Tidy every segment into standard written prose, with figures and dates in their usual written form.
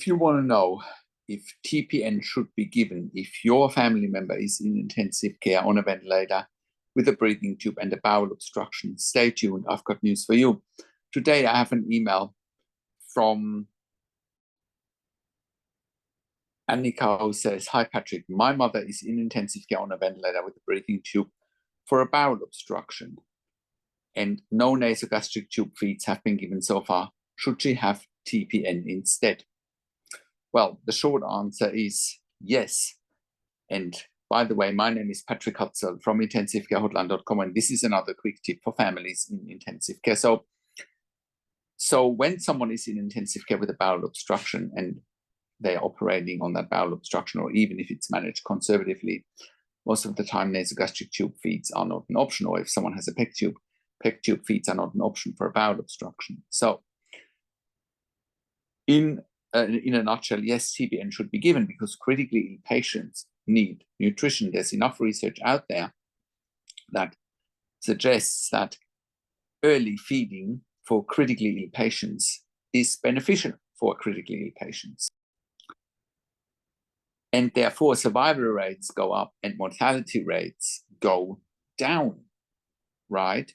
If you want to know if TPN should be given if your family member is in intensive care on a ventilator with a breathing tube and a bowel obstruction, stay tuned. I've got news for you. Today I have an email from Annika who says, "Hi Patrick, my mother is in intensive care on a ventilator with a breathing tube for a bowel obstruction and no nasogastric tube feeds have been given so far. Should she have TPN instead?" Well, the short answer is yes. And by the way, my name is Patrick Hutzel from intensivecarehotline.com, and this is another quick tip for families in intensive care. So when someone is in intensive care with a bowel obstruction and they're operating on that bowel obstruction, or even if it's managed conservatively, most of the time nasogastric tube feeds are not an option, or if someone has a PEG tube feeds are not an option for a bowel obstruction. So in a nutshell, yes, TPN should be given because critically ill patients need nutrition. There's enough research out there that suggests that early feeding for critically ill patients is beneficial for critically ill patients. And therefore, survival rates go up and mortality rates go down, right?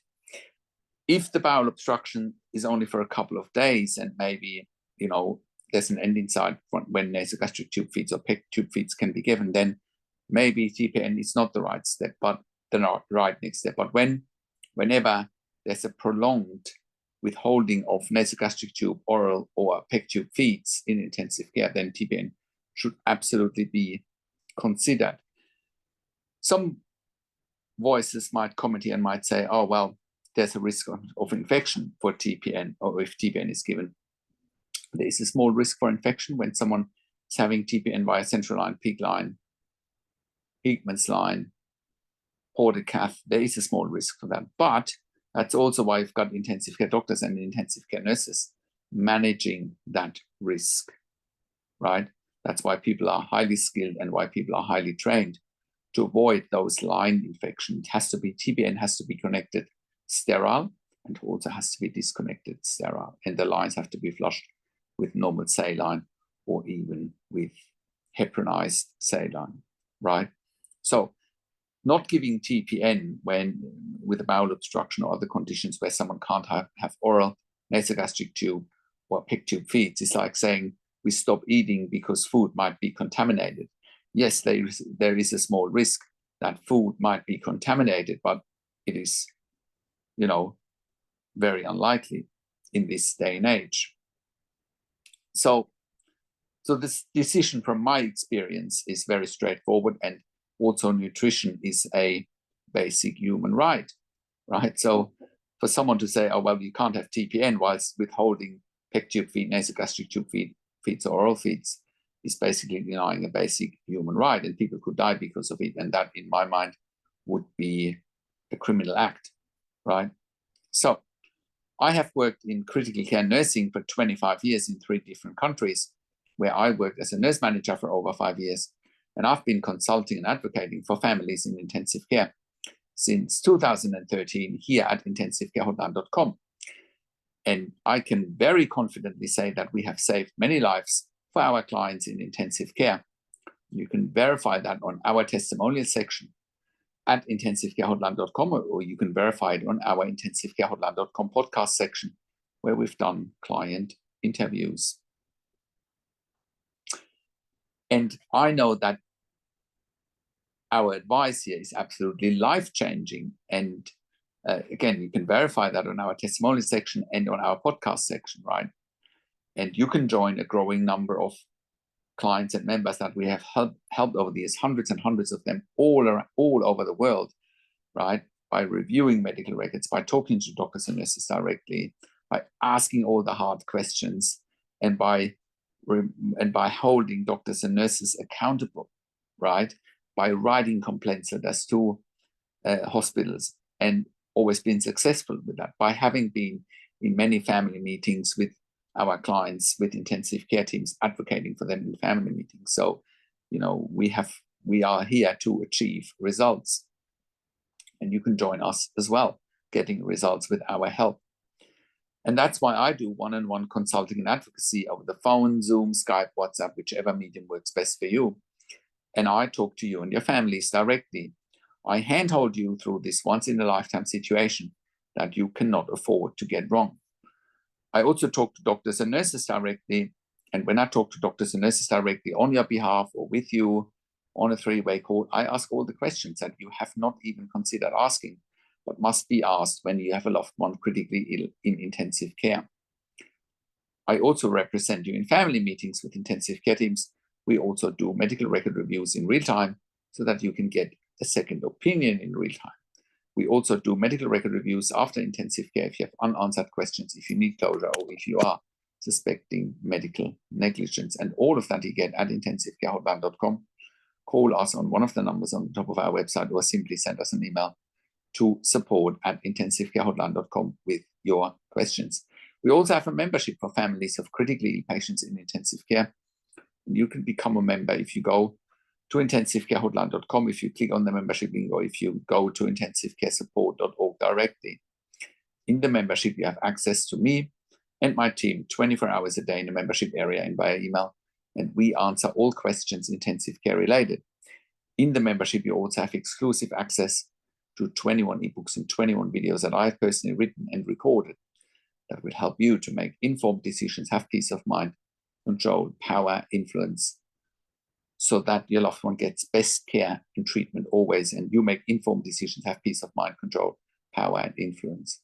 If the bowel obstruction is only for a couple of days and maybe, there's an end in sight when nasogastric tube feeds or PEG tube feeds can be given, then maybe TPN is not the right step, but the right next step. But whenever there's a prolonged withholding of nasogastric tube, oral, or PEG tube feeds in intensive care, then TPN should absolutely be considered. Some voices might comment here and might say, oh, well, there's a risk of infection for TPN, or if TPN is given. There is a small risk for infection when someone is having TPN via central line, peak line, Hickman's line, ported cath. There is a small risk for that. But that's also why you've got intensive care doctors and intensive care nurses managing that risk, right? That's why people are highly skilled and why people are highly trained to avoid those line infections. TPN has to be connected sterile and also has to be disconnected sterile. And the lines have to be flushed with normal saline or even with heparinized saline, right? So not giving TPN with a bowel obstruction or other conditions where someone can't have oral nasogastric tube or PEG tube feeds is like saying we stop eating because food might be contaminated. Yes, there is a small risk that food might be contaminated, but it is, very unlikely in this day and age. So this decision from my experience is very straightforward, and also nutrition is a basic human right? So for someone to say, oh, well, you can't have TPN whilst withholding PEG tube feed, nasogastric tube feeds or oral feeds is basically denying a basic human right, and people could die because of it. And that, in my mind, would be a criminal act, right? So I have worked in critical care nursing for 25 years in 3 different countries, where I worked as a nurse manager for over 5 years. And I've been consulting and advocating for families in intensive care since 2013 here at intensivecarehotline.com. And I can very confidently say that we have saved many lives for our clients in intensive care. You can verify that on our testimonial section at intensivecarehotline.com, or you can verify it on our intensivecarehotline.com podcast section, where we've done client interviews. And I know that our advice here is absolutely life-changing. And again, you can verify that on our testimonial section and on our podcast section, right? And you can join a growing number of clients and members that we have helped over the years, hundreds and hundreds of them all over the world, right? By reviewing medical records, by talking to doctors and nurses directly, by asking all the hard questions, and by holding doctors and nurses accountable, right? By writing complaints letters to hospitals and always been successful with that, by having been in many family meetings with our clients, with intensive care teams, advocating for them in family meetings. So, we are here to achieve results. And you can join us as well, getting results with our help. And that's why I do one-on-one consulting and advocacy over the phone, Zoom, Skype, WhatsApp, whichever medium works best for you. And I talk to you and your families directly. I handhold you through this once-in-a-lifetime situation that you cannot afford to get wrong. I also talk to doctors and nurses directly. And when I talk to doctors and nurses directly on your behalf or with you on a three-way call, I ask all the questions that you have not even considered asking, but must be asked when you have a loved one critically ill in intensive care. I also represent you in family meetings with intensive care teams. We also do medical record reviews in real time so that you can get a second opinion in real time. We also do medical record reviews after intensive care if you have unanswered questions, if you need closure, or if you are suspecting medical negligence. And all of that you get at intensivecare.hotline.com. Call us on one of the numbers on the top of our website, or simply send us an email to support@intensivecare.hotline.com with your questions. We also have a membership for families of critically ill patients in intensive care. And you can become a member if you go to intensivecare.hotline.com, if you click on the membership link, or if you go to intensivecaresupport.org directly. In the membership, you have access to me and my team 24 hours a day in the membership area and via email, and we answer all questions intensive care related. In the membership, you also have exclusive access to 21 ebooks and 21 videos that I've personally written and recorded that will help you to make informed decisions, have peace of mind, control, power, influence, so that your loved one gets best care and treatment always, and you make informed decisions, have peace of mind, control, power, and influence.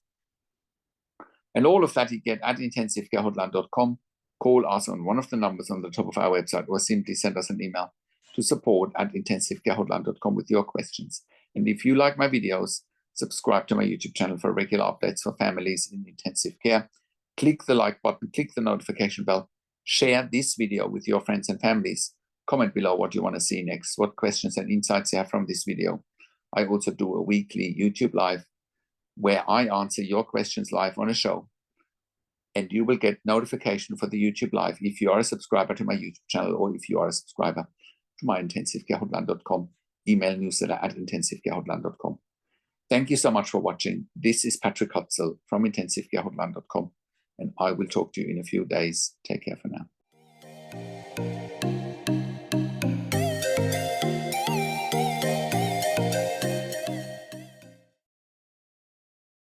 And all of that you get at intensivecare.hotline.com. Call us on one of the numbers on the top of our website, or simply send us an email to support@intensivecare.hotline.com with your questions. And if you like my videos, subscribe to my YouTube channel for regular updates for families in intensive care. Click the like button, click the notification bell, share this video with your friends and families. Comment below what you want to see next, what questions and insights you have from this video. I also do a weekly YouTube live where I answer your questions live on a show. And you will get notification for the YouTube live if you are a subscriber to my YouTube channel, or if you are a subscriber to my intensivecare.hotline.com email newsletter at intensivecare.hotline.com. Thank you so much for watching. This is Patrick Hutzel from intensivecare.hotline.com, and I will talk to you in a few days. Take care for now.